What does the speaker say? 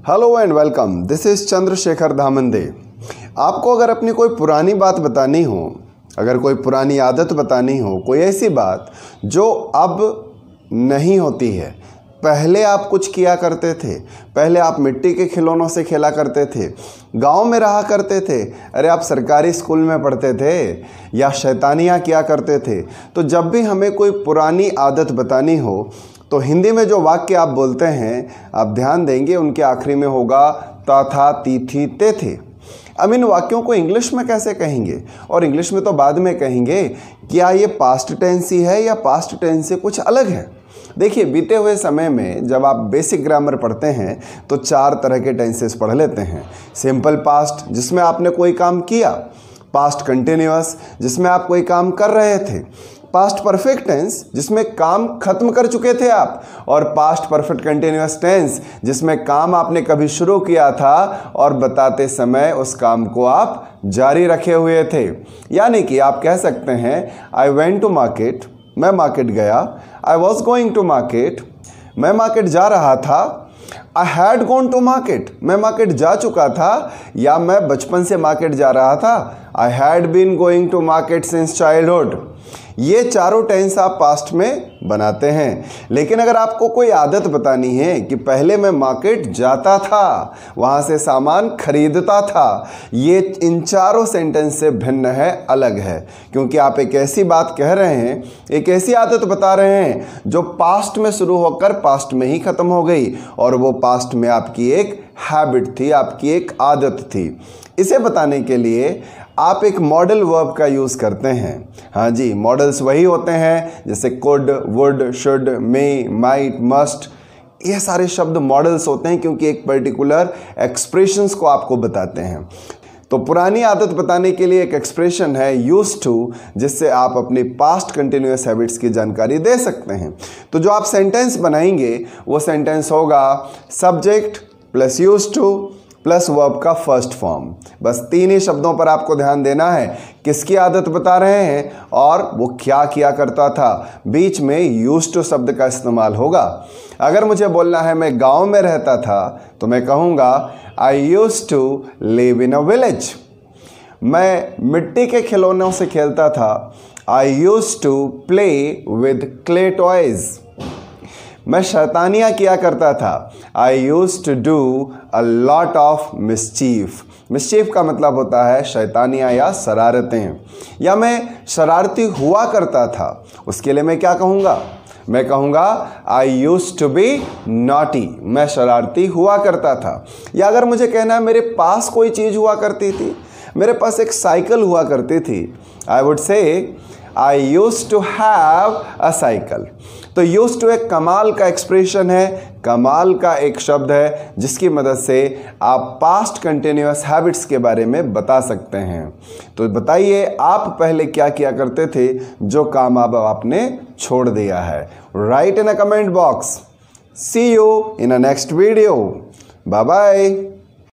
Hello and welcome, this is Chandrashekhar Dhamande. आपको अगर अपनी कोई पुरानी बात बतानी हो, अगर कोई पुरानी आदत बतानी हो, कोई ऐसी बात जो अब नहीं होती है, पहले आप कुछ किया करते थे, पहले आप मिट्टी के खिलौनों से खेला करते थे, गांव में रहा करते थे, अरे आप सरकारी स्कूल में पढ़ते थे या शैतानियाँ किया करते थे, तो जब भी हमें कोई पुरानी आदत बतानी हो तो हिंदी में जो वाक्य आप बोलते हैं, आप ध्यान देंगे उनके आखिरी में होगा ता था ती थी ते थे। अब इन वाक्यों को इंग्लिश में कैसे कहेंगे, और इंग्लिश में तो बाद में कहेंगे, क्या ये पास्ट टेंस ही है या पास्ट टेंस से कुछ अलग है। देखिए, बीते हुए समय में जब आप बेसिक ग्रामर पढ़ते हैं तो 4 तरह के टेंसेस पढ़ लेते हैं। सिंपल पास्ट, जिसमें आपने कोई काम किया, पास्ट कंटिन्यूअस, जिसमें आप कोई काम कर रहे थे, पास्ट परफेक्ट टेंस, जिसमें काम खत्म कर चुके थे आप, और पास्ट परफेक्ट कंटिन्यूअस टेंस, जिसमें काम आपने कभी शुरू किया था और बताते समय उस काम को आप जारी रखे हुए थे। यानी कि आप कह सकते हैं आई वेंट टू मार्केट, मैं मार्केट गया, I was going to market, मैं मार्केट जा रहा था, I had gone to market, मैं मार्केट जा चुका था या मैं बचपन से मार्केट जा रहा था, I had been going to market since childhood. ये चारों टेंस आप पास्ट में बनाते हैं। लेकिन अगर आपको कोई आदत बतानी है कि पहले मैं मार्केट जाता था, वहाँ से सामान खरीदता था, ये इन चारों सेंटेंस से भिन्न है, अलग है, क्योंकि आप एक ऐसी बात कह रहे हैं, एक ऐसी आदत बता रहे हैं जो पास्ट में शुरू होकर पास्ट में ही ख़त्म हो गई, और वो पास्ट में आपकी एक हैबिट थी, आपकी एक आदत थी। इसे बताने के लिए आप एक मॉडल वर्ब का यूज़ करते हैं। हाँ जी, मॉडल्स वही होते हैं जैसे could, would, should, may, might, must, ये सारे शब्द मॉडल्स होते हैं क्योंकि एक पर्टिकुलर एक्सप्रेशंस को आपको बताते हैं। तो पुरानी आदत बताने के लिए एक एक्सप्रेशन है यूज्ड टू, जिससे आप अपनी पास्ट कंटिन्यूअस हैबिट्स की जानकारी दे सकते हैं। तो जो आप सेंटेंस बनाएंगे वो सेंटेंस होगा subject plus used two plus verb का फर्स्ट फॉर्म। बस 3 ही शब्दों पर आपको ध्यान देना है, किसकी आदत बता रहे हैं और वो क्या किया करता था। बीच में यूज्ड टू शब्द का इस्तेमाल होगा। अगर मुझे बोलना है मैं गांव में रहता था तो मैं कहूँगा I used to live in a village. मैं मिट्टी के खिलौनों से खेलता था, I used to play with clay toys. मैं शैतानियाँ किया करता था, I used to do a lot of mischief. Mischief का मतलब होता है शैतानियाँ या शरारतें। या मैं शरारती हुआ करता था, उसके लिए मैं क्या कहूँगा, मैं कहूँगा I used to be naughty, मैं शरारती हुआ करता था। या अगर मुझे कहना है मेरे पास कोई चीज़ हुआ करती थी, मेरे पास एक साइकिल हुआ करती थी, I would say I used to have a cycle. तो यूज्ड टू एक कमाल का एक्सप्रेशन है, कमाल का एक शब्द है जिसकी मदद से आप पास्ट कंटिन्यूअस हैबिट्स के बारे में बता सकते हैं। तो बताइए आप पहले क्या किया करते थे जो काम अब आपने छोड़ दिया है। Write in a comment box. See you in a next video. Bye bye.